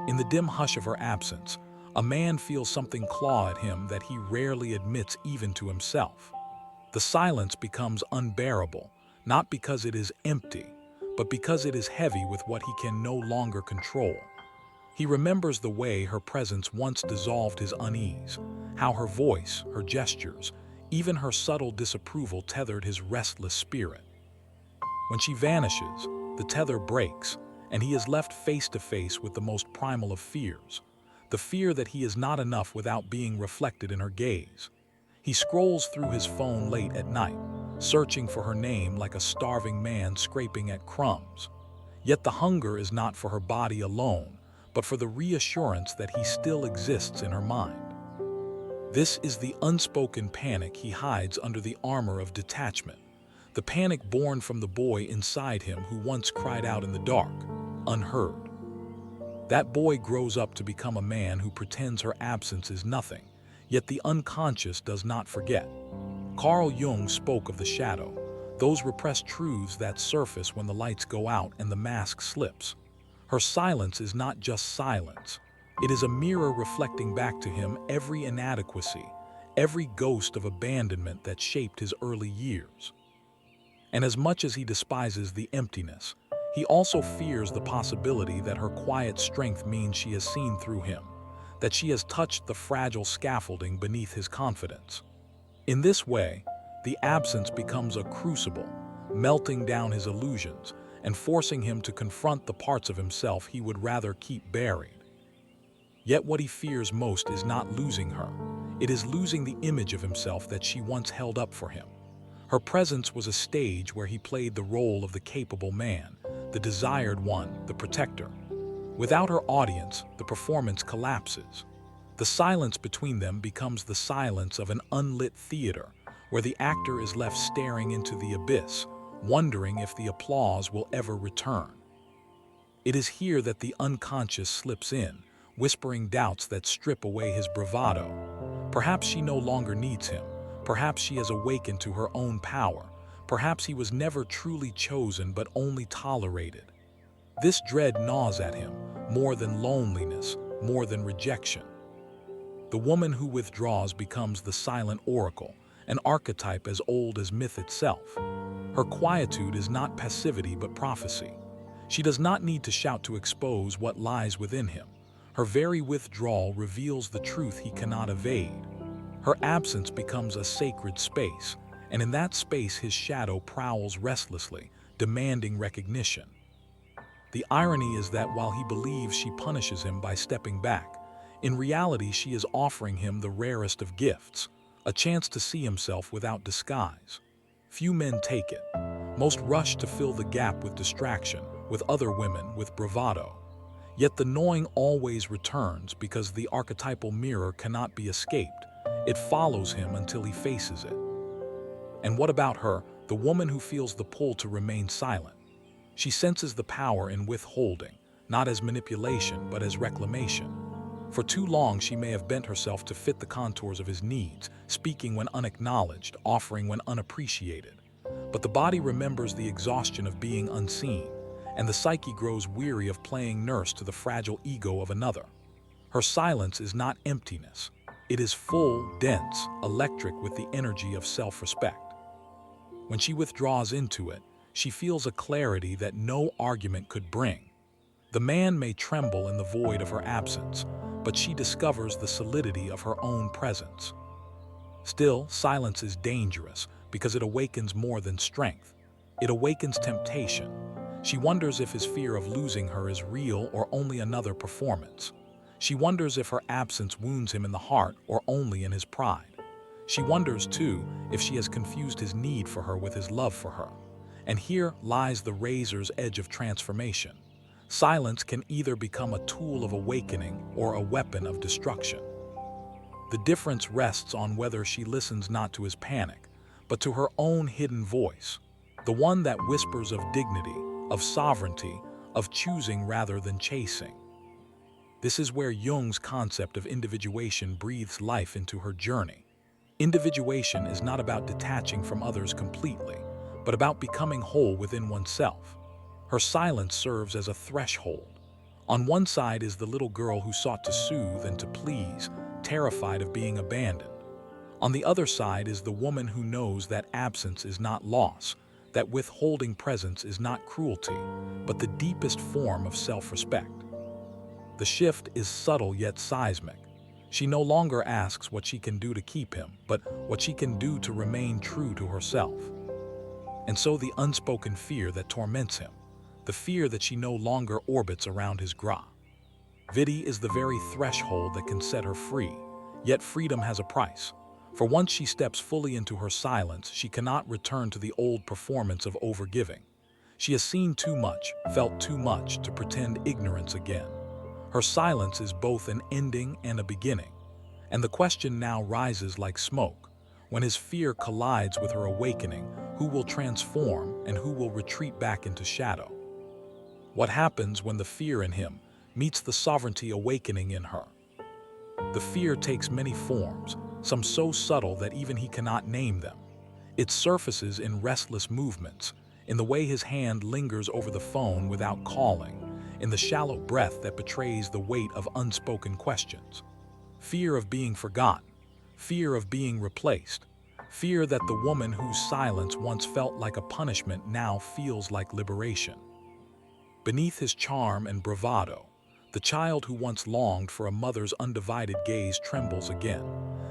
In the dim hush of her absence, a man feels something claw at him that he rarely admits even to himself. The silence becomes unbearable, not because it is empty, but because it is heavy with what he can no longer control. He remembers the way her presence once dissolved his unease, how her voice, her gestures, even her subtle disapproval tethered his restless spirit. When she vanishes, the tether breaks, and he is left face to face with the most primal of fears, the fear that he is not enough without being reflected in her gaze. He scrolls through his phone late at night, searching for her name like a starving man scraping at crumbs. Yet the hunger is not for her body alone, but for the reassurance that he still exists in her mind. This is the unspoken panic he hides under the armor of detachment, the panic born from the boy inside him who once cried out in the dark, unheard. That boy grows up to become a man who pretends her absence is nothing, yet the unconscious does not forget. Carl Jung spoke of the shadow, those repressed truths that surface when the lights go out and the mask slips. Her silence is not just silence. It is a mirror reflecting back to him every inadequacy, every ghost of abandonment that shaped his early years. And as much as he despises the emptiness, he also fears the possibility that her quiet strength means she has seen through him, that she has touched the fragile scaffolding beneath his confidence. In this way, the absence becomes a crucible, melting down his illusions and forcing him to confront the parts of himself he would rather keep buried. Yet what he fears most is not losing her. It is losing the image of himself that she once held up for him. Her presence was a stage where he played the role of the capable man, the desired one, the protector. Without her audience, the performance collapses. The silence between them becomes the silence of an unlit theater, where the actor is left staring into the abyss, wondering if the applause will ever return. It is here that the unconscious slips in, whispering doubts that strip away his bravado. Perhaps she no longer needs him. Perhaps she has awakened to her own power. Perhaps he was never truly chosen but only tolerated. This dread gnaws at him, more than loneliness, more than rejection. The woman who withdraws becomes the silent oracle, an archetype as old as myth itself. Her quietude is not passivity but prophecy. She does not need to shout to expose what lies within him. Her very withdrawal reveals the truth he cannot evade. Her absence becomes a sacred space, and in that space his shadow prowls restlessly, demanding recognition. The irony is that while he believes she punishes him by stepping back, in reality she is offering him the rarest of gifts, a chance to see himself without disguise. Few men take it. Most rush to fill the gap with distraction, with other women, with bravado. Yet the gnawing always returns because the archetypal mirror cannot be escaped. It follows him until he faces it. And what about her, the woman who feels the pull to remain silent? She senses the power in withholding, not as manipulation, but as reclamation. For too long, she may have bent herself to fit the contours of his needs, speaking when unacknowledged, offering when unappreciated. But the body remembers the exhaustion of being unseen, and the psyche grows weary of playing nurse to the fragile ego of another. Her silence is not emptiness. It is full, dense, electric with the energy of self-respect. When she withdraws into it, she feels a clarity that no argument could bring. The man may tremble in the void of her absence, but she discovers the solidity of her own presence. Still, silence is dangerous because it awakens more than strength. It awakens temptation. She wonders if his fear of losing her is real or only another performance. She wonders if her absence wounds him in the heart or only in his pride. She wonders, too, if she has confused his need for her with his love for her. And here lies the razor's edge of transformation. Silence can either become a tool of awakening or a weapon of destruction. The difference rests on whether she listens not to his panic, but to her own hidden voice, the one that whispers of dignity, of sovereignty, of choosing rather than chasing. This is where Jung's concept of individuation breathes life into her journey. Individuation is not about detaching from others completely, but about becoming whole within oneself. Her silence serves as a threshold, On one side is the little girl who sought to soothe and to please, terrified of being abandoned. On the other side is the woman who knows that absence is not loss, that withholding presence is not cruelty, but the deepest form of self-respect. The shift is subtle yet seismic. She no longer asks what she can do to keep him, but what she can do to remain true to herself. And so the unspoken fear that torments him, the fear that she no longer orbits around his gra. Vidi is the very threshold that can set her free, yet freedom has a price. For once she steps fully into her silence, she cannot return to the old performance of overgiving. She has seen too much, felt too much to pretend ignorance again. Her silence is both an ending and a beginning, and the question now rises like smoke. When his fear collides with her awakening, who will transform and who will retreat back into shadow? What happens when the fear in him meets the sovereignty awakening in her? The fear takes many forms, some so subtle that even he cannot name them. It surfaces in restless movements, in the way his hand lingers over the phone without calling, in the shallow breath that betrays the weight of unspoken questions. Fear of being forgotten, fear of being replaced, fear that the woman whose silence once felt like a punishment now feels like liberation. Beneath his charm and bravado, the child who once longed for a mother's undivided gaze trembles again,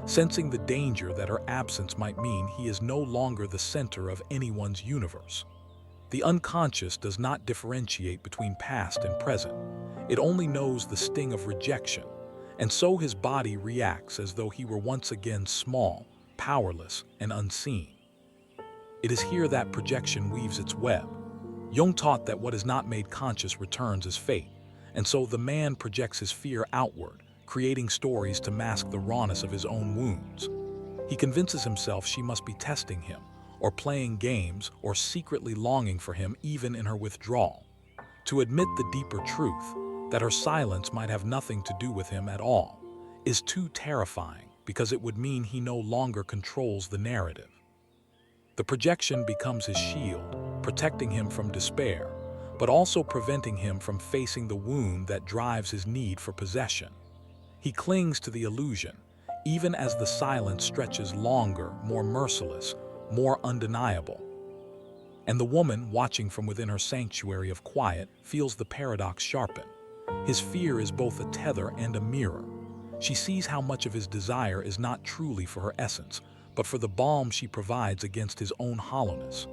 sensing the danger that her absence might mean he is no longer the center of anyone's universe. The unconscious does not differentiate between past and present. It only knows the sting of rejection, and so his body reacts as though he were once again small, powerless, and unseen. It is here that projection weaves its web. Jung taught that what is not made conscious returns as fate, and so the man projects his fear outward, creating stories to mask the rawness of his own wounds. He convinces himself she must be testing him, or playing games, or secretly longing for him even in her withdrawal. To admit the deeper truth, that her silence might have nothing to do with him at all, is too terrifying because it would mean he no longer controls the narrative. The projection becomes his shield, protecting him from despair, but also preventing him from facing the wound that drives his need for possession. He clings to the illusion, even as the silence stretches longer, more merciless, more undeniable. And the woman, watching from within her sanctuary of quiet, feels the paradox sharpen. His fear is both a tether and a mirror. She sees how much of his desire is not truly for her essence, but for the balm she provides against his own hollowness.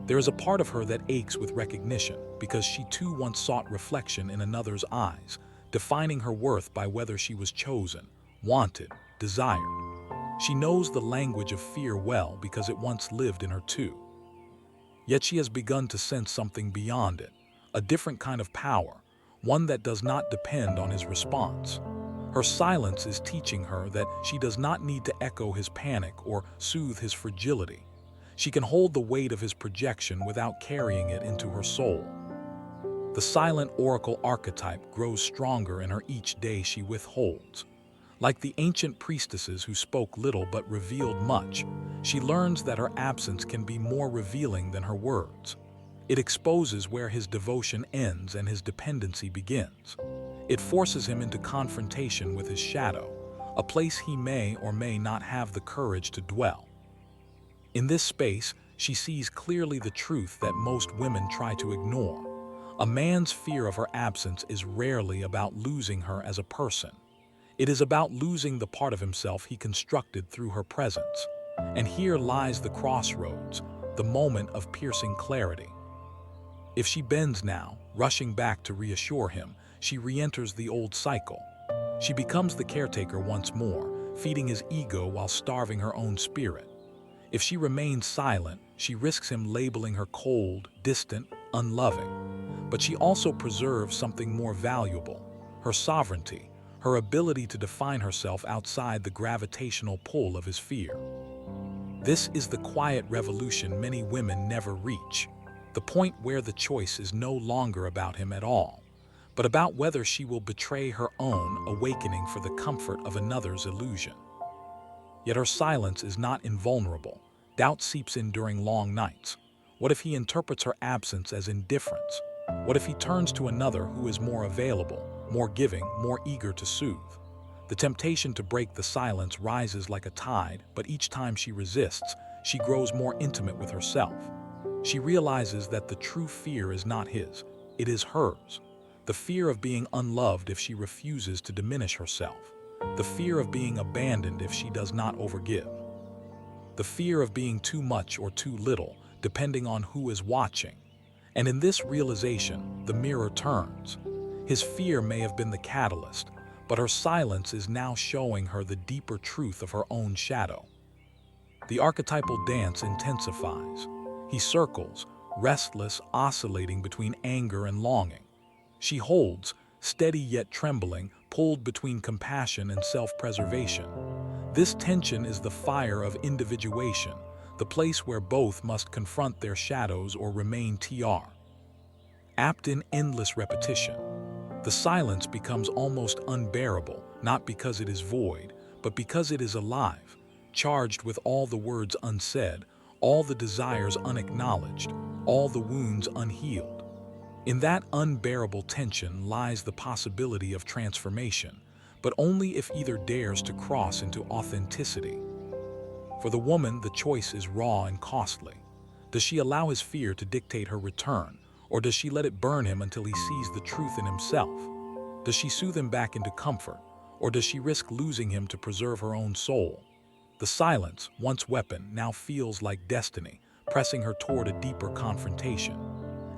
There is a part of her that aches with recognition, because she too once sought reflection in another's eyes, defining her worth by whether she was chosen, wanted, desired. She knows the language of fear well because it once lived in her too. Yet she has begun to sense something beyond it, a different kind of power, one that does not depend on his response. Her silence is teaching her that she does not need to echo his panic or soothe his fragility. She can hold the weight of his projection without carrying it into her soul. The silent oracle archetype grows stronger in her each day she withholds. Like the ancient priestesses who spoke little but revealed much, she learns that her absence can be more revealing than her words. It exposes where his devotion ends and his dependency begins. It forces him into confrontation with his shadow, a place he may or may not have the courage to dwell. In this space, she sees clearly the truth that most women try to ignore. A man's fear of her absence is rarely about losing her as a person. It is about losing the part of himself he constructed through her presence. And here lies the crossroads, the moment of piercing clarity. If she bends now, rushing back to reassure him, she re-enters the old cycle. She becomes the caretaker once more, feeding his ego while starving her own spirit. If she remains silent, she risks him labeling her cold, distant, unloving. But she also preserves something more valuable, her sovereignty, her ability to define herself outside the gravitational pull of his fear. This is the quiet revolution many women never reach, the point where the choice is no longer about him at all, but about whether she will betray her own awakening for the comfort of another's illusion. Yet her silence is not invulnerable. Doubt seeps in during long nights. What if he interprets her absence as indifference, What if he turns to another who is more available, more giving, more eager to soothe? The temptation to break the silence rises like a tide, but each time she resists, she grows more intimate with herself. She realizes that the true fear is not his, it is hers. The fear of being unloved if she refuses to diminish herself. The fear of being abandoned if she does not overgive. The fear of being too much or too little, depending on who is watching. And in this realization, the mirror turns. His fear may have been the catalyst, but her silence is now showing her the deeper truth of her own shadow. The archetypal dance intensifies. He circles, restless, oscillating between anger and longing. She holds, steady yet trembling, pulled between compassion and self-preservation. This tension is the fire of individuation, the place where both must confront their shadows or remain TR. Apt in endless repetition, the silence becomes almost unbearable, not because it is void, but because it is alive, charged with all the words unsaid, all the desires unacknowledged, all the wounds unhealed. In that unbearable tension lies the possibility of transformation, but only if either dares to cross into authenticity. For the woman, the choice is raw and costly. Does she allow his fear to dictate her return, or does she let it burn him until he sees the truth in himself? Does she soothe him back into comfort, or does she risk losing him to preserve her own soul? The silence, once weapon, now feels like destiny, pressing her toward a deeper confrontation.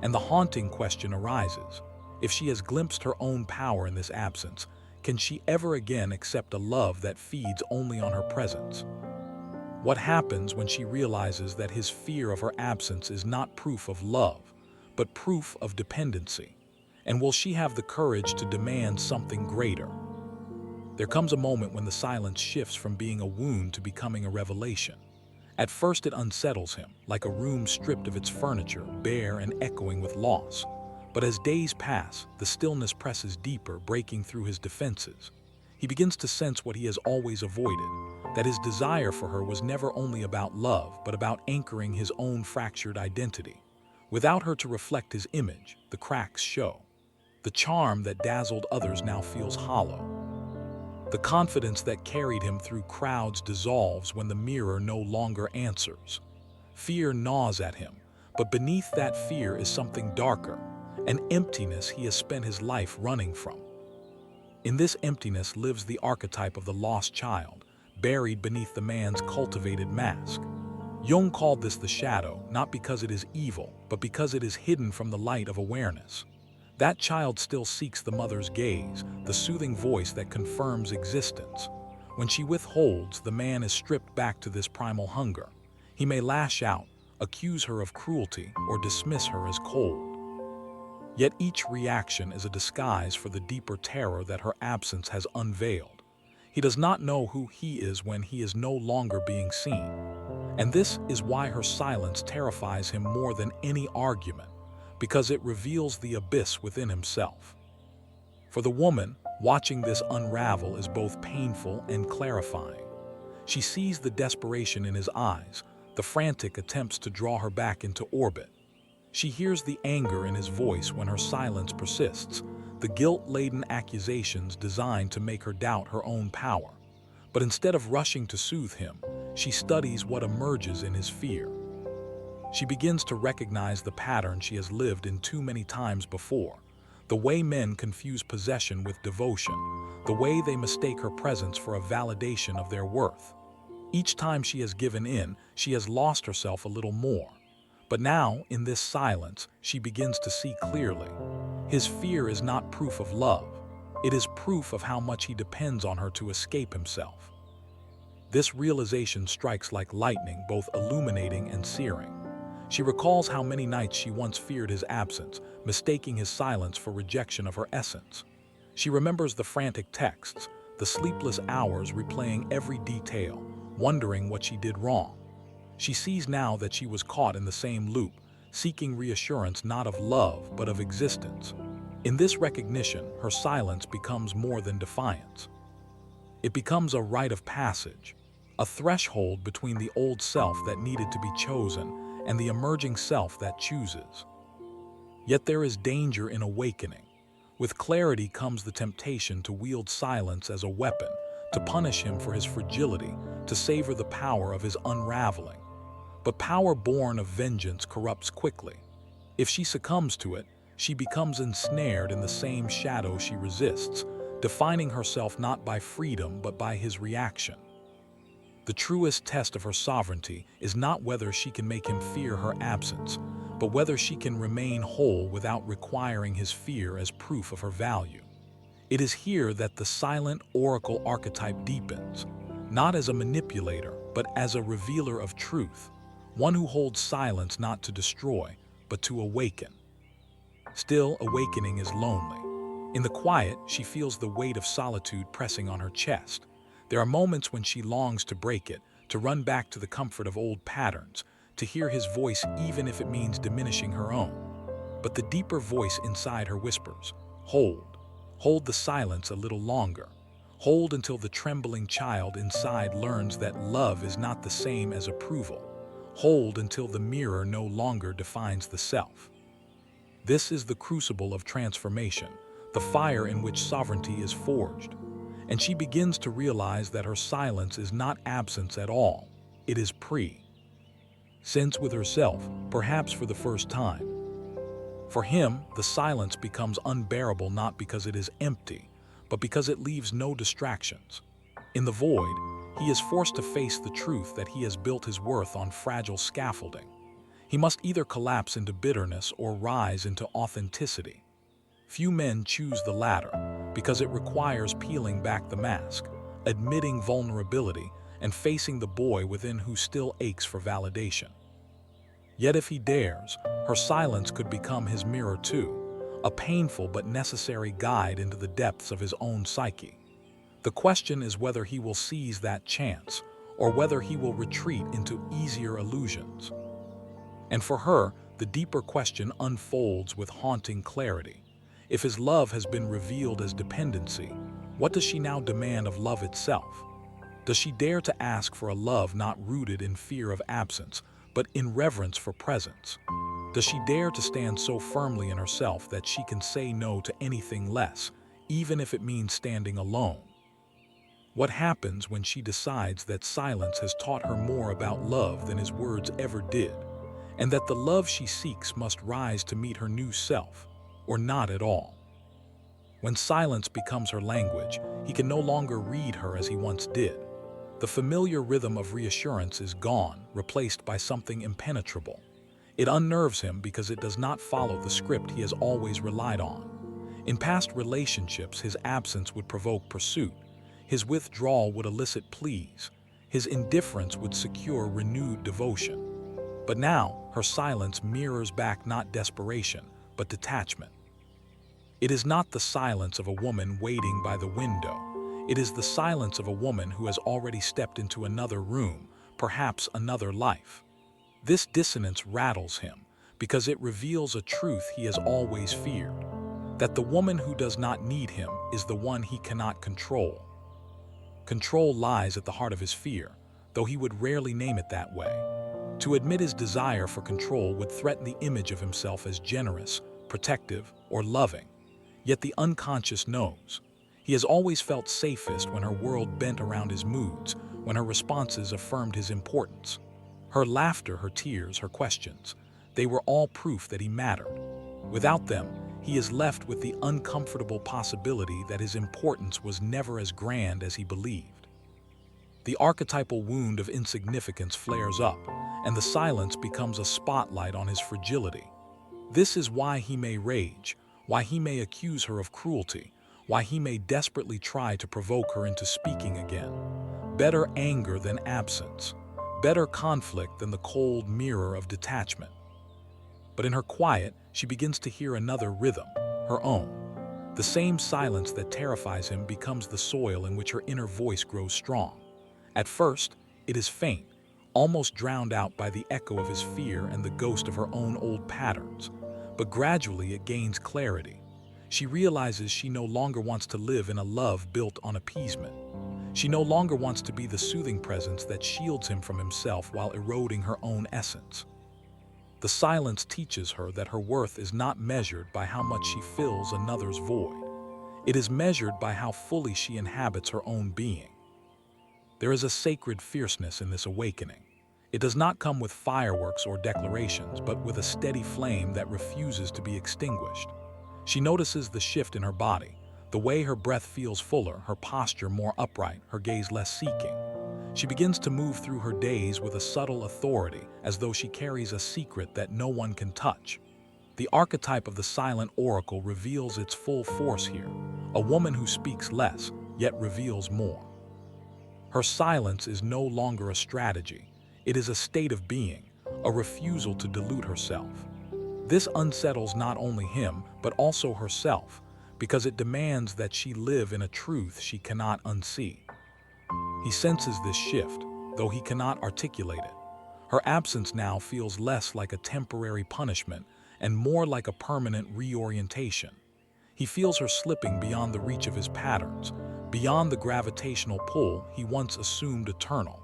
And the haunting question arises: if she has glimpsed her own power in this absence, can she ever again accept a love that feeds only on her presence? What happens when she realizes that his fear of her absence is not proof of love, but proof of dependency? And will she have the courage to demand something greater? There comes a moment when the silence shifts from being a wound to becoming a revelation. At first it unsettles him, like a room stripped of its furniture, bare and echoing with loss. But as days pass, the stillness presses deeper, breaking through his defenses. He begins to sense what he has always avoided, that his desire for her was never only about love, but about anchoring his own fractured identity. Without her to reflect his image, the cracks show. The charm that dazzled others now feels hollow. The confidence that carried him through crowds dissolves when the mirror no longer answers. Fear gnaws at him, but beneath that fear is something darker, an emptiness he has spent his life running from. In this emptiness lives the archetype of the lost child, buried beneath the man's cultivated mask. Jung called this the shadow, not because it is evil, but because it is hidden from the light of awareness. That child still seeks the mother's gaze, the soothing voice that confirms existence. When she withholds, the man is stripped back to this primal hunger. He may lash out, accuse her of cruelty, or dismiss her as cold. Yet each reaction is a disguise for the deeper terror that her absence has unveiled. He does not know who he is when he is no longer being seen. And this is why her silence terrifies him more than any argument, because it reveals the abyss within himself. For the woman, watching this unravel is both painful and clarifying. She sees the desperation in his eyes, the frantic attempts to draw her back into orbit. She hears the anger in his voice when her silence persists, the guilt-laden accusations designed to make her doubt her own power. But instead of rushing to soothe him, she studies what emerges in his fear. She begins to recognize the pattern she has lived in too many times before, the way men confuse possession with devotion, the way they mistake her presence for a validation of their worth. Each time she has given in, she has lost herself a little more. But now, in this silence, she begins to see clearly. His fear is not proof of love. It is proof of how much he depends on her to escape himself. This realization strikes like lightning, both illuminating and searing. She recalls how many nights she once feared his absence, mistaking his silence for rejection of her essence. She remembers the frantic texts, the sleepless hours replaying every detail, wondering what she did wrong. She sees now that she was caught in the same loop, seeking reassurance not of love but of existence. In this recognition, her silence becomes more than defiance. It becomes a rite of passage, a threshold between the old self that needed to be chosen and the emerging self that chooses. Yet there is danger in awakening. With clarity comes the temptation to wield silence as a weapon, to punish him for his fragility, to savor the power of his unraveling. But power born of vengeance corrupts quickly. If she succumbs to it, she becomes ensnared in the same shadow she resists, defining herself not by freedom but by his reaction. The truest test of her sovereignty is not whether she can make him fear her absence, but whether she can remain whole without requiring his fear as proof of her value. It is here that the silent oracle archetype deepens, not as a manipulator, but as a revealer of truth, one who holds silence not to destroy, but to awaken. Still, awakening is lonely. In the quiet, she feels the weight of solitude pressing on her chest. There are moments when she longs to break it, to run back to the comfort of old patterns, to hear his voice even if it means diminishing her own. But the deeper voice inside her whispers, "Hold. Hold the silence a little longer. Hold until the trembling child inside learns that love is not the same as approval. Hold until the mirror no longer defines the self." This is the crucible of transformation, the fire in which sovereignty is forged. And she begins to realize that her silence is not absence at all, it is presence with herself, perhaps for the first time. For him, the silence becomes unbearable not because it is empty, but because it leaves no distractions. In the void, he is forced to face the truth that he has built his worth on fragile scaffolding. He must either collapse into bitterness or rise into authenticity. Few men choose the latter, because it requires peeling back the mask, admitting vulnerability, and facing the boy within who still aches for validation. Yet if he dares, her silence could become his mirror too, a painful but necessary guide into the depths of his own psyche. The question is whether he will seize that chance, or whether he will retreat into easier illusions. And for her, the deeper question unfolds with haunting clarity. If his love has been revealed as dependency, what does she now demand of love itself? Does she dare to ask for a love not rooted in fear of absence, but in reverence for presence? Does she dare to stand so firmly in herself that she can say no to anything less, even if it means standing alone? What happens when she decides that silence has taught her more about love than his words ever did, and that the love she seeks must rise to meet her new self, or not at all? When silence becomes her language, he can no longer read her as he once did. The familiar rhythm of reassurance is gone, replaced by something impenetrable. It unnerves him because it does not follow the script he has always relied on. In past relationships, his absence would provoke pursuit. His withdrawal would elicit pleas. His indifference would secure renewed devotion. But now, her silence mirrors back not desperation, but detachment. It is not the silence of a woman waiting by the window. It is the silence of a woman who has already stepped into another room, perhaps another life. This dissonance rattles him because it reveals a truth he has always feared, that the woman who does not need him is the one he cannot control. Control lies at the heart of his fear, though he would rarely name it that way. To admit his desire for control would threaten the image of himself as generous, protective, or loving. Yet the unconscious knows. He has always felt safest when her world bent around his moods, when her responses affirmed his importance. Her laughter, her tears, her questions, they were all proof that he mattered. Without them, he is left with the uncomfortable possibility that his importance was never as grand as he believed. The archetypal wound of insignificance flares up, and the silence becomes a spotlight on his fragility. This is why he may rage, why he may accuse her of cruelty, why he may desperately try to provoke her into speaking again. Better anger than absence, better conflict than the cold mirror of detachment. But in her quiet, she begins to hear another rhythm, her own. The same silence that terrifies him becomes the soil in which her inner voice grows strong. At first, it is faint, almost drowned out by the echo of his fear and the ghost of her own old patterns. But gradually it gains clarity. She realizes she no longer wants to live in a love built on appeasement. She no longer wants to be the soothing presence that shields him from himself while eroding her own essence. The silence teaches her that her worth is not measured by how much she fills another's void. It is measured by how fully she inhabits her own being. There is a sacred fierceness in this awakening. It does not come with fireworks or declarations, but with a steady flame that refuses to be extinguished. She notices the shift in her body, the way her breath feels fuller, her posture more upright, her gaze less seeking. She begins to move through her days with a subtle authority, as though she carries a secret that no one can touch. The archetype of the silent oracle reveals its full force here, a woman who speaks less, yet reveals more. Her silence is no longer a strategy. It is a state of being, a refusal to dilute herself. This unsettles not only him, but also herself, because it demands that she live in a truth she cannot unsee. He senses this shift, though he cannot articulate it. Her absence now feels less like a temporary punishment and more like a permanent reorientation. He feels her slipping beyond the reach of his patterns, beyond the gravitational pull he once assumed eternal.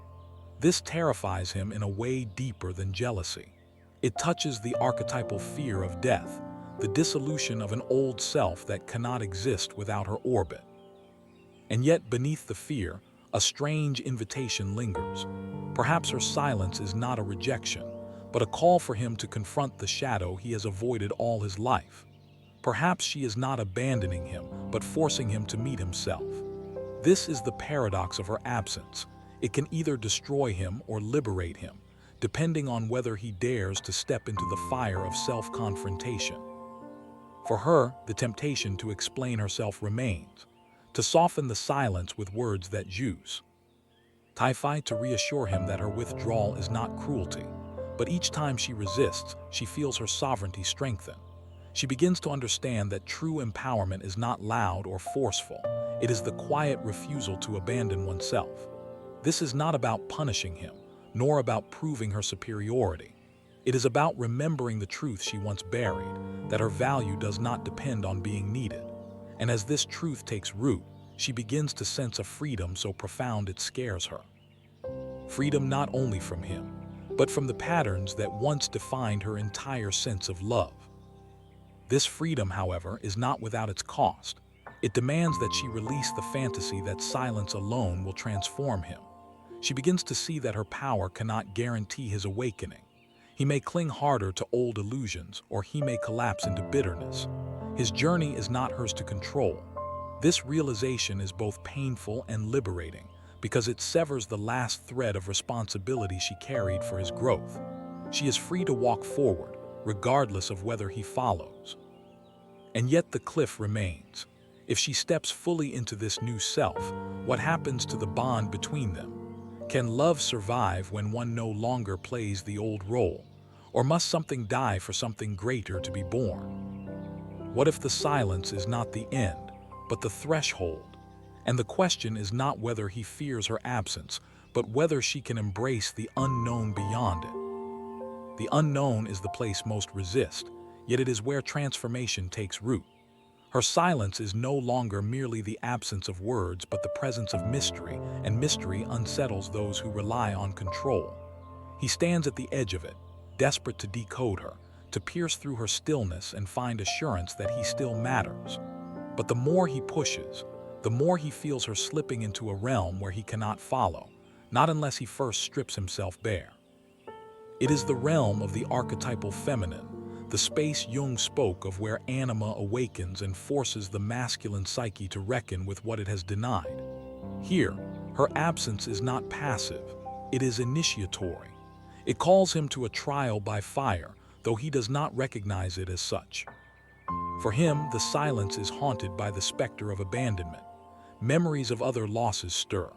This terrifies him in a way deeper than jealousy. It touches the archetypal fear of death, the dissolution of an old self that cannot exist without her orbit. And yet beneath the fear, a strange invitation lingers. Perhaps her silence is not a rejection, but a call for him to confront the shadow he has avoided all his life. Perhaps she is not abandoning him, but forcing him to meet himself. This is the paradox of her absence. It can either destroy him or liberate him, depending on whether he dares to step into the fire of self-confrontation. For her, the temptation to explain herself remains, to soften the silence with words that juice. To reassure him that her withdrawal is not cruelty, but each time she resists, she feels her sovereignty strengthen. She begins to understand that true empowerment is not loud or forceful. It is the quiet refusal to abandon oneself. This is not about punishing him, nor about proving her superiority. It is about remembering the truth she once buried, that her value does not depend on being needed. And as this truth takes root, she begins to sense a freedom so profound it scares her. Freedom not only from him, but from the patterns that once defined her entire sense of love. This freedom, however, is not without its cost. It demands that she release the fantasy that silence alone will transform him. She begins to see that her power cannot guarantee his awakening. He may cling harder to old illusions, or he may collapse into bitterness. His journey is not hers to control. This realization is both painful and liberating, because it severs the last thread of responsibility she carried for his growth. She is free to walk forward, regardless of whether he follows. And yet the cliff remains. If she steps fully into this new self, what happens to the bond between them? Can love survive when one no longer plays the old role? Or must something die for something greater to be born? What if the silence is not the end, but the threshold? And the question is not whether he fears her absence, but whether she can embrace the unknown beyond it. The unknown is the place most resist, yet it is where transformation takes root. Her silence is no longer merely the absence of words, but the presence of mystery, and mystery unsettles those who rely on control. He stands at the edge of it, desperate to decode her, to pierce through her stillness and find assurance that he still matters. But the more he pushes, the more he feels her slipping into a realm where he cannot follow, not unless he first strips himself bare. It is the realm of the archetypal feminine, the space Jung spoke of, where anima awakens and forces the masculine psyche to reckon with what it has denied. Here, her absence is not passive, it is initiatory. It calls him to a trial by fire, though he does not recognize it as such. For him, the silence is haunted by the specter of abandonment. Memories of other losses stir.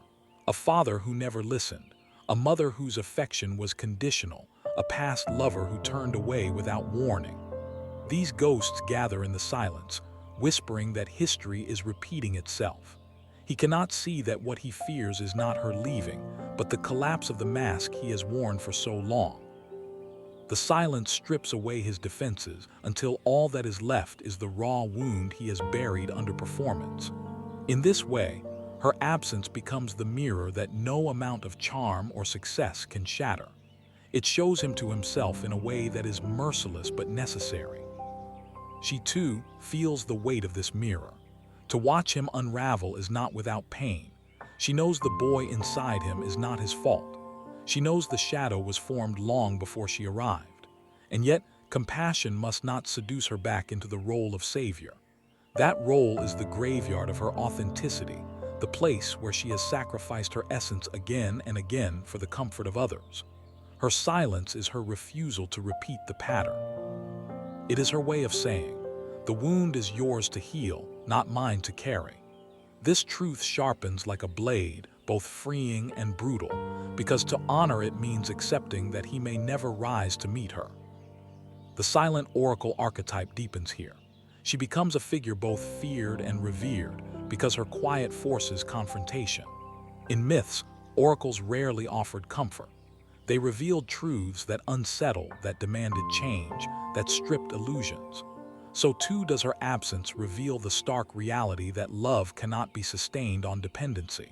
A father who never listened, a mother whose affection was conditional, a past lover who turned away without warning. These ghosts gather in the silence, whispering that history is repeating itself. He cannot see that what he fears is not her leaving, but the collapse of the mask he has worn for so long. The silence strips away his defenses until all that is left is the raw wound he has buried under performance. In this way, her absence becomes the mirror that no amount of charm or success can shatter. It shows him to himself in a way that is merciless but necessary. She too feels the weight of this mirror. To watch him unravel is not without pain. She knows the boy inside him is not his fault. She knows the shadow was formed long before she arrived. And yet, compassion must not seduce her back into the role of savior. That role is the graveyard of her authenticity, the place where she has sacrificed her essence again and again for the comfort of others. Her silence is her refusal to repeat the pattern. It is her way of saying, "The wound is yours to heal, not mine to carry." This truth sharpens like a blade, both freeing and brutal, because to honor it means accepting that he may never rise to meet her. The silent oracle archetype deepens here. She becomes a figure both feared and revered because her quiet forces confrontation. In myths, oracles rarely offered comfort. They revealed truths that unsettled, that demanded change, that stripped illusions. So too does her absence reveal the stark reality that love cannot be sustained on dependency.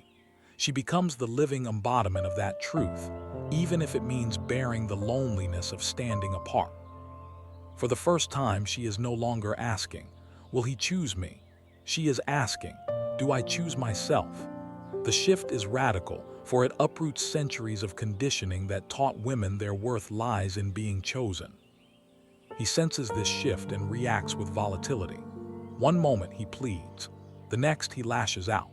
She becomes the living embodiment of that truth, even if it means bearing the loneliness of standing apart. For the first time, she is no longer asking, "Will he choose me?" She is asking, "Do I choose myself?" The shift is radical, for it uproots centuries of conditioning that taught women their worth lies in being chosen. He senses this shift and reacts with volatility. One moment he pleads, the next he lashes out.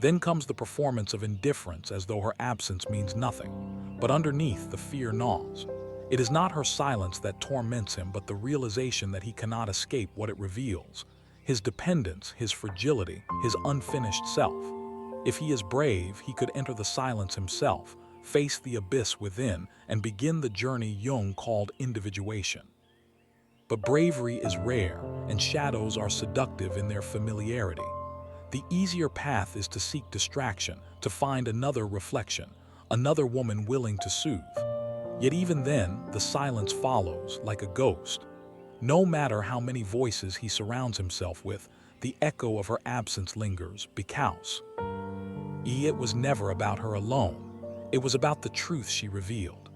Then comes the performance of indifference as though her absence means nothing. But underneath, the fear gnaws. It is not her silence that torments him, but the realization that he cannot escape what it reveals. His dependence, his fragility, his unfinished self. If he is brave, he could enter the silence himself, face the abyss within, and begin the journey Jung called individuation. But bravery is rare, and shadows are seductive in their familiarity. The easier path is to seek distraction, to find another reflection, another woman willing to soothe. Yet even then, the silence follows, like a ghost. No matter how many voices he surrounds himself with, the echo of her absence lingers, because it was never about her alone. It was about the truth she revealed.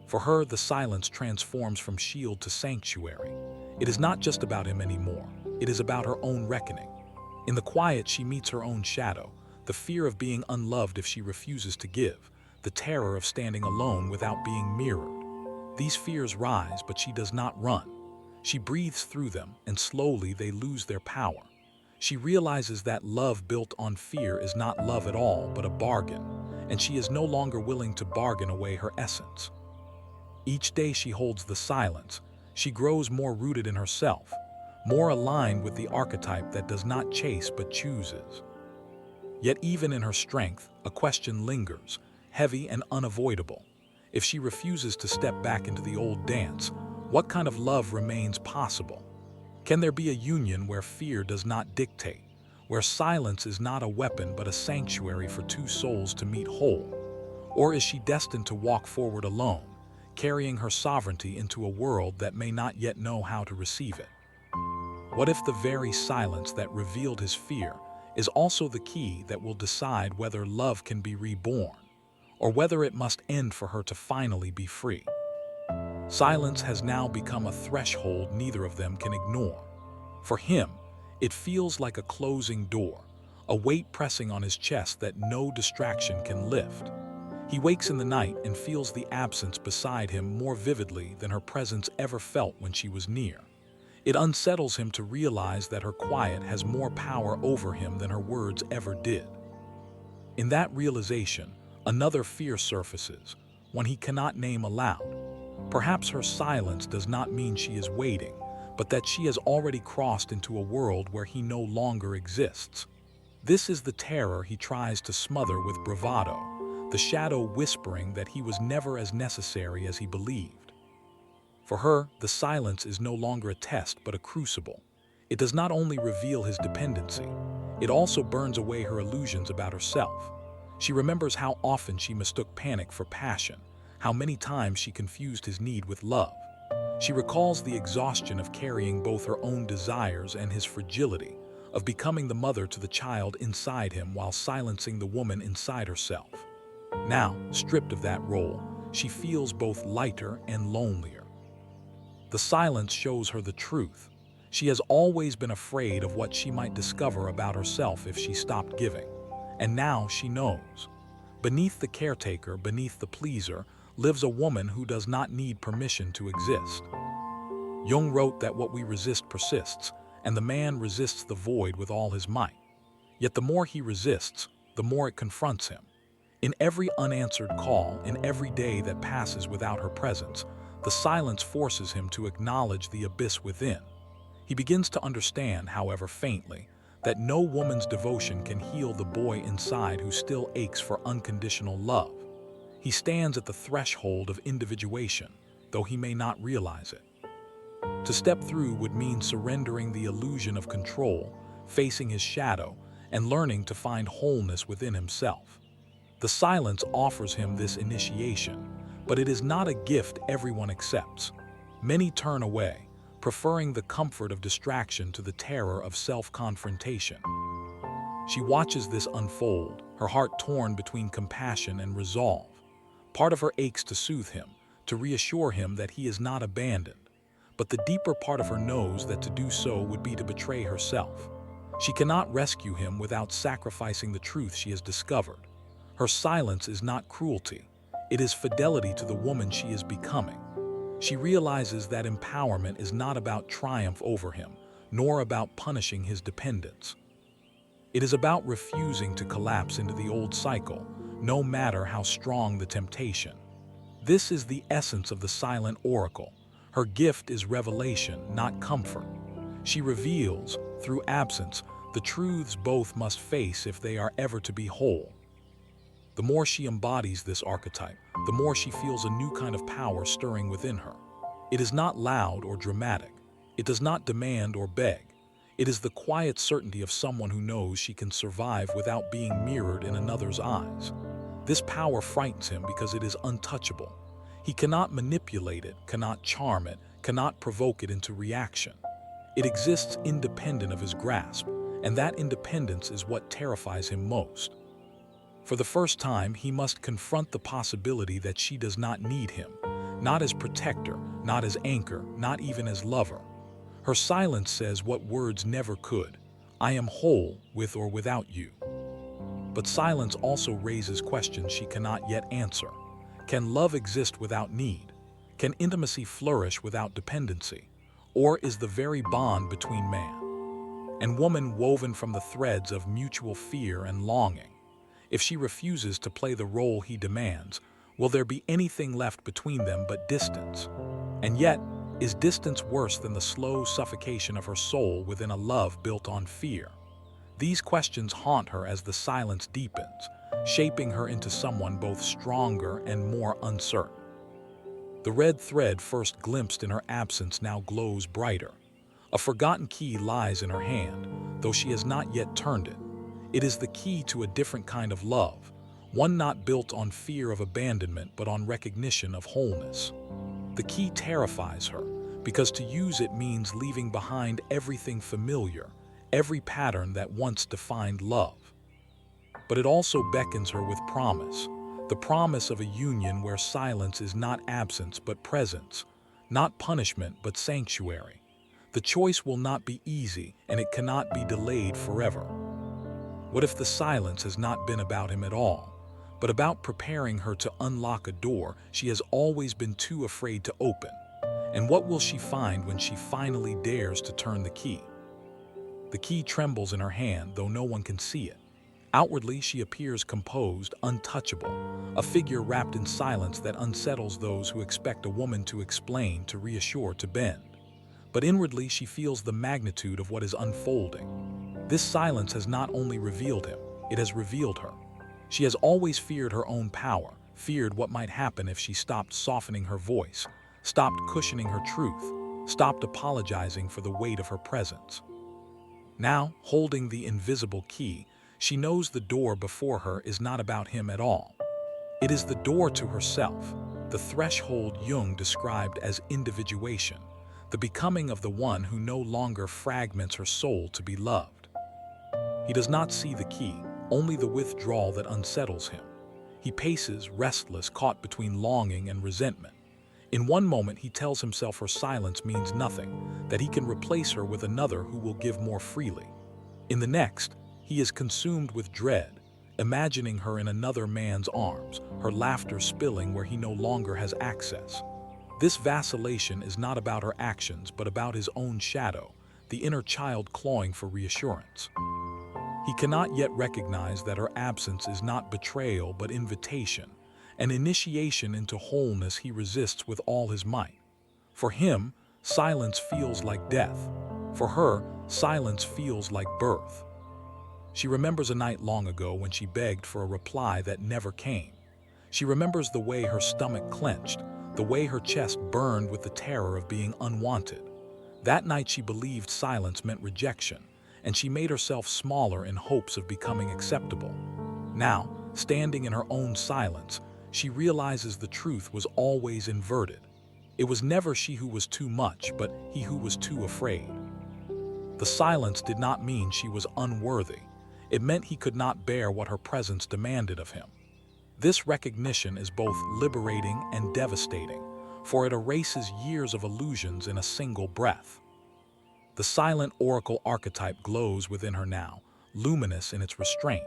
For her, the silence transforms from shield to sanctuary. It is not just about him anymore. It is about her own reckoning. In the quiet, she meets her own shadow, the fear of being unloved if she refuses to give, the terror of standing alone without being mirrored. These fears rise, but she does not run. She breathes through them, and slowly they lose their power. She realizes that love built on fear is not love at all, but a bargain, and she is no longer willing to bargain away her essence. Each day she holds the silence, she grows more rooted in herself, more aligned with the archetype that does not chase but chooses. Yet even in her strength, a question lingers, heavy and unavoidable. If she refuses to step back into the old dance, what kind of love remains possible? Can there be a union where fear does not dictate, where silence is not a weapon but a sanctuary for two souls to meet whole? Or is she destined to walk forward alone, carrying her sovereignty into a world that may not yet know how to receive it? What if the very silence that revealed his fear is also the key that will decide whether love can be reborn, or whether it must end for her to finally be free? Silence has now become a threshold neither of them can ignore. For him, it feels like a closing door, a weight pressing on his chest that no distraction can lift. He wakes in the night and feels the absence beside him more vividly than her presence ever felt when she was near. It unsettles him to realize that her quiet has more power over him than her words ever did. In that realization, another fear surfaces, one he cannot name aloud. Perhaps her silence does not mean she is waiting, but that she has already crossed into a world where he no longer exists. This is the terror he tries to smother with bravado, the shadow whispering that he was never as necessary as he believed. For her, the silence is no longer a test but a crucible. It does not only reveal his dependency, it also burns away her illusions about herself. She remembers how often she mistook panic for passion, how many times she confused his need with love. She recalls the exhaustion of carrying both her own desires and his fragility, of becoming the mother to the child inside him while silencing the woman inside herself. Now, stripped of that role, she feels both lighter and lonelier. The silence shows her the truth. She has always been afraid of what she might discover about herself if she stopped giving. And now she knows. Beneath the caretaker, beneath the pleaser, lives a woman who does not need permission to exist. Jung wrote that what we resist persists, and the man resists the void with all his might. Yet the more he resists, the more it confronts him. In every unanswered call, in every day that passes without her presence, the silence forces him to acknowledge the abyss within. He begins to understand, however faintly, that no woman's devotion can heal the boy inside who still aches for unconditional love. He stands at the threshold of individuation, though he may not realize it. To step through would mean surrendering the illusion of control, facing his shadow, and learning to find wholeness within himself. The silence offers him this initiation, but it is not a gift everyone accepts. Many turn away, preferring the comfort of distraction to the terror of self-confrontation. She watches this unfold, her heart torn between compassion and resolve. Part of her aches to soothe him, to reassure him that he is not abandoned. But the deeper part of her knows that to do so would be to betray herself. She cannot rescue him without sacrificing the truth she has discovered. Her silence is not cruelty. It is fidelity to the woman she is becoming. She realizes that empowerment is not about triumph over him, nor about punishing his dependence. It is about refusing to collapse into the old cycle, no matter how strong the temptation. This is the essence of the silent oracle. Her gift is revelation, not comfort. She reveals, through absence, the truths both must face if they are ever to be whole. The more she embodies this archetype, the more she feels a new kind of power stirring within her. It is not loud or dramatic. It does not demand or beg. It is the quiet certainty of someone who knows she can survive without being mirrored in another's eyes. This power frightens him because it is untouchable. He cannot manipulate it, cannot charm it, cannot provoke it into reaction. It exists independent of his grasp, and that independence is what terrifies him most. For the first time, he must confront the possibility that she does not need him, not as protector, not as anchor, not even as lover. Her silence says what words never could: I am whole with or without you. But silence also raises questions she cannot yet answer. Can love exist without need? Can intimacy flourish without dependency? Or is the very bond between man and woman woven from the threads of mutual fear and longing? If she refuses to play the role he demands, will there be anything left between them but distance? And yet, is distance worse than the slow suffocation of her soul within a love built on fear? These questions haunt her as the silence deepens, shaping her into someone both stronger and more uncertain. The red thread first glimpsed in her absence now glows brighter. A forgotten key lies in her hand, though she has not yet turned it. It is the key to a different kind of love, one not built on fear of abandonment but on recognition of wholeness. The key terrifies her, because to use it means leaving behind everything familiar, every pattern that once defined love. But it also beckons her with promise, the promise of a union where silence is not absence but presence, not punishment but sanctuary. The choice will not be easy, and it cannot be delayed forever. What if the silence has not been about him at all, but about preparing her to unlock a door she has always been too afraid to open? And what will she find when she finally dares to turn the key? The key trembles in her hand, though no one can see it. Outwardly, she appears composed, untouchable, a figure wrapped in silence that unsettles those who expect a woman to explain, to reassure, to bend. But inwardly, she feels the magnitude of what is unfolding. This silence has not only revealed him, it has revealed her. She has always feared her own power, feared what might happen if she stopped softening her voice, stopped cushioning her truth, stopped apologizing for the weight of her presence. Now, holding the invisible key, she knows the door before her is not about him at all. It is the door to herself, the threshold Jung described as individuation, the becoming of the one who no longer fragments her soul to be loved. He does not see the key, only the withdrawal that unsettles him. He paces, restless, caught between longing and resentment. In one moment, he tells himself her silence means nothing, that he can replace her with another who will give more freely. In the next, he is consumed with dread, imagining her in another man's arms, her laughter spilling where he no longer has access. This vacillation is not about her actions, but about his own shadow, the inner child clawing for reassurance. He cannot yet recognize that her absence is not betrayal but invitation, an initiation into wholeness he resists with all his might. For him, silence feels like death. For her, silence feels like birth. She remembers a night long ago when she begged for a reply that never came. She remembers the way her stomach clenched, the way her chest burned with the terror of being unwanted. That night she believed silence meant rejection, and she made herself smaller in hopes of becoming acceptable. Now, standing in her own silence, she realizes the truth was always inverted. It was never she who was too much, but he who was too afraid. The silence did not mean she was unworthy. It meant he could not bear what her presence demanded of him. This recognition is both liberating and devastating, for it erases years of illusions in a single breath. The silent oracle archetype glows within her now, luminous in its restraint.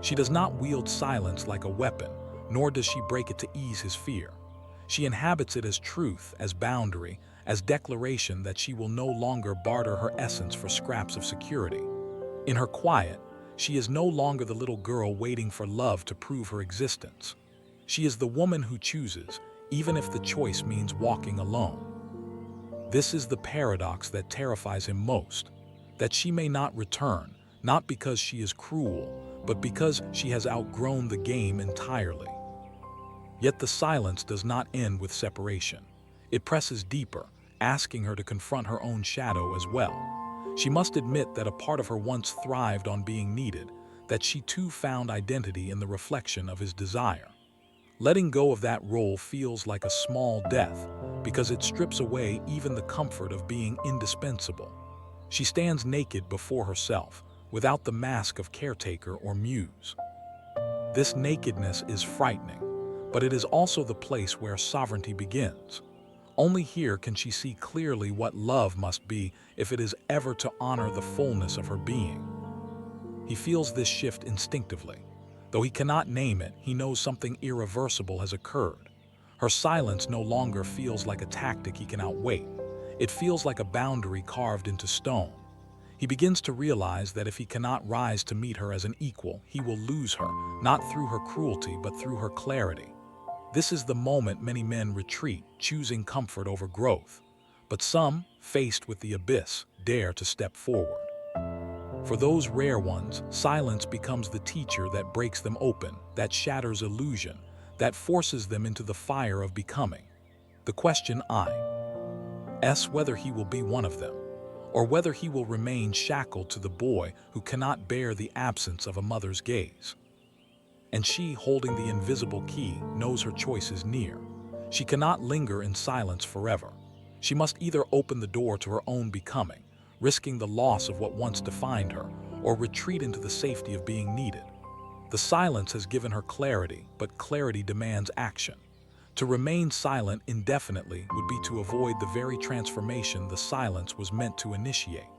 She does not wield silence like a weapon, nor does she break it to ease his fear. She inhabits it as truth, as boundary, as declaration that she will no longer barter her essence for scraps of security. In her quiet, she is no longer the little girl waiting for love to prove her existence. She is the woman who chooses, even if the choice means walking alone. This is the paradox that terrifies him most, that she may not return, not because she is cruel, but because she has outgrown the game entirely. Yet the silence does not end with separation. It presses deeper, asking her to confront her own shadow as well. She must admit that a part of her once thrived on being needed, that she too found identity in the reflection of his desire. Letting go of that role feels like a small death, because it strips away even the comfort of being indispensable. She stands naked before herself, without the mask of caretaker or muse. This nakedness is frightening, but it is also the place where sovereignty begins. Only here can she see clearly what love must be if it is ever to honor the fullness of her being. He feels this shift instinctively. Though he cannot name it, he knows something irreversible has occurred. Her silence no longer feels like a tactic he can outwait. It feels like a boundary carved into stone. He begins to realize that if he cannot rise to meet her as an equal, he will lose her, not through her cruelty but through her clarity. This is the moment many men retreat, choosing comfort over growth. But some, faced with the abyss, dare to step forward. For those rare ones, silence becomes the teacher that breaks them open, that shatters illusion, that forces them into the fire of becoming. The question is whether he will be one of them, or whether he will remain shackled to the boy who cannot bear the absence of a mother's gaze. And she, holding the invisible key, knows her choice is near. She cannot linger in silence forever. She must either open the door to her own becoming, risking the loss of what once defined her, or retreat into the safety of being needed. The silence has given her clarity, but clarity demands action. To remain silent indefinitely would be to avoid the very transformation the silence was meant to initiate.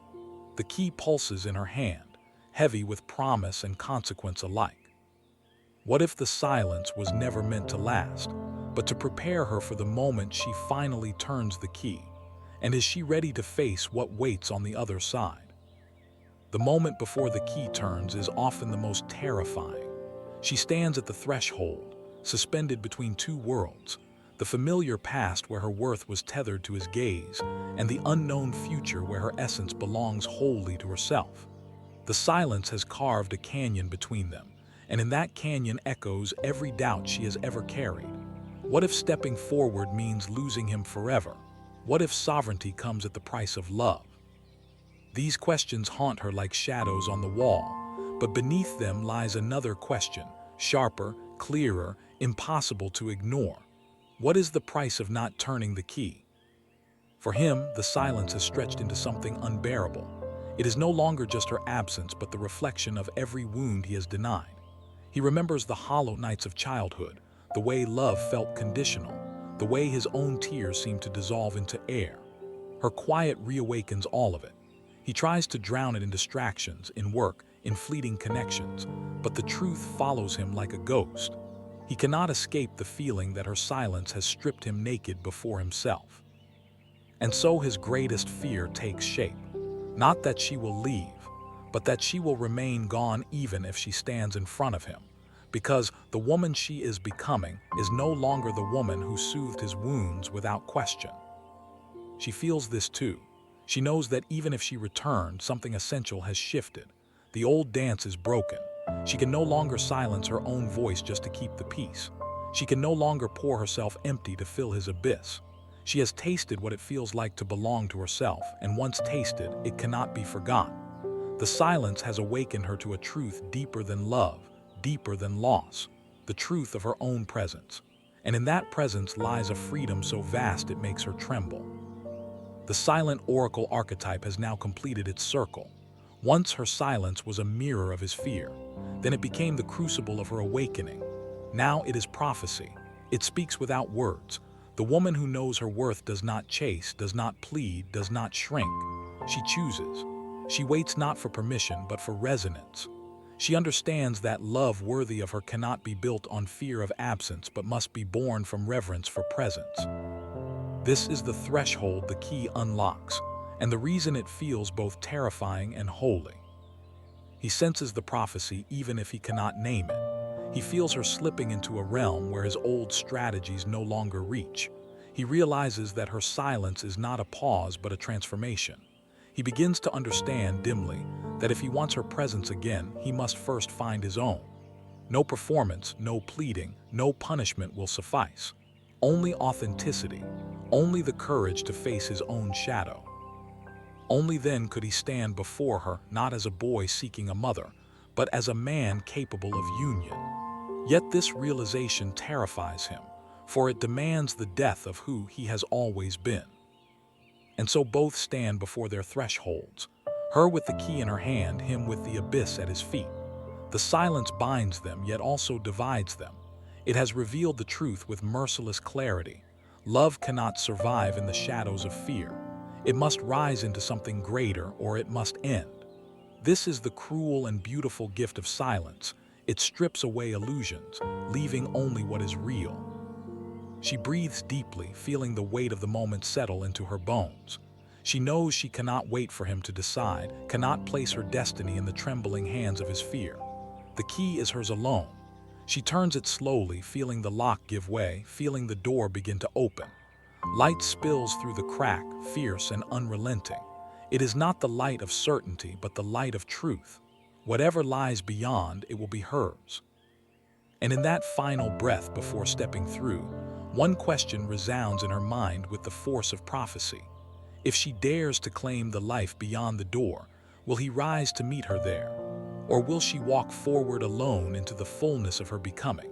The key pulses in her hand, heavy with promise and consequence alike. What if the silence was never meant to last, but to prepare her for the moment she finally turns the key? And is she ready to face what waits on the other side? The moment before the key turns is often the most terrifying. She stands at the threshold, suspended between two worlds, the familiar past where her worth was tethered to his gaze, and the unknown future where her essence belongs wholly to herself. The silence has carved a canyon between them, and in that canyon echoes every doubt she has ever carried. What if stepping forward means losing him forever? What if sovereignty comes at the price of love? These questions haunt her like shadows on the wall, but beneath them lies another question, sharper, clearer, impossible to ignore. What is the price of not turning the key? For him, the silence has stretched into something unbearable. It is no longer just her absence, but the reflection of every wound he has denied. He remembers the hollow nights of childhood, the way love felt conditional, the way his own tears seemed to dissolve into air. Her quiet reawakens all of it. He tries to drown it in distractions, in work, in fleeting connections, but the truth follows him like a ghost. He cannot escape the feeling that her silence has stripped him naked before himself. And so his greatest fear takes shape. Not that she will leave, but that she will remain gone even if she stands in front of him. Because the woman she is becoming is no longer the woman who soothed his wounds without question. She feels this too. She knows that even if she returned, something essential has shifted. The old dance is broken. She can no longer silence her own voice just to keep the peace. She can no longer pour herself empty to fill his abyss. She has tasted what it feels like to belong to herself, and once tasted, it cannot be forgotten. The silence has awakened her to a truth deeper than love, deeper than loss, the truth of her own presence. And in that presence lies a freedom so vast it makes her tremble. The silent oracle archetype has now completed its circle. Once her silence was a mirror of his fear. Then it became the crucible of her awakening. Now it is prophecy. It speaks without words. The woman who knows her worth does not chase, does not plead, does not shrink. She chooses. She waits not for permission, but for resonance. She understands that love worthy of her cannot be built on fear of absence, but must be born from reverence for presence. This is the threshold the key unlocks, and the reason it feels both terrifying and holy. He senses the prophecy even if he cannot name it. He feels her slipping into a realm where his old strategies no longer reach. He realizes that her silence is not a pause but a transformation. He begins to understand dimly that if he wants her presence again, he must first find his own. No performance, no pleading, no punishment will suffice. Only authenticity, only the courage to face his own shadow. Only then could he stand before her not as a boy seeking a mother, but as a man capable of union. Yet this realization terrifies him, for it demands the death of who he has always been. And so both stand before their thresholds, her with the key in her hand, him with the abyss at his feet. The silence binds them, yet also divides them. It has revealed the truth with merciless clarity. Love cannot survive in the shadows of fear. It must rise into something greater, or it must end. This is the cruel and beautiful gift of silence. It strips away illusions, leaving only what is real. She breathes deeply, feeling the weight of the moment settle into her bones. She knows she cannot wait for him to decide, cannot place her destiny in the trembling hands of his fear. The key is hers alone. She turns it slowly, feeling the lock give way, feeling the door begin to open. Light spills through the crack, fierce and unrelenting. It is not the light of certainty, but the light of truth. Whatever lies beyond, it will be hers. And in that final breath before stepping through, one question resounds in her mind with the force of prophecy. If she dares to claim the life beyond the door, will he rise to meet her there? Or will she walk forward alone into the fullness of her becoming?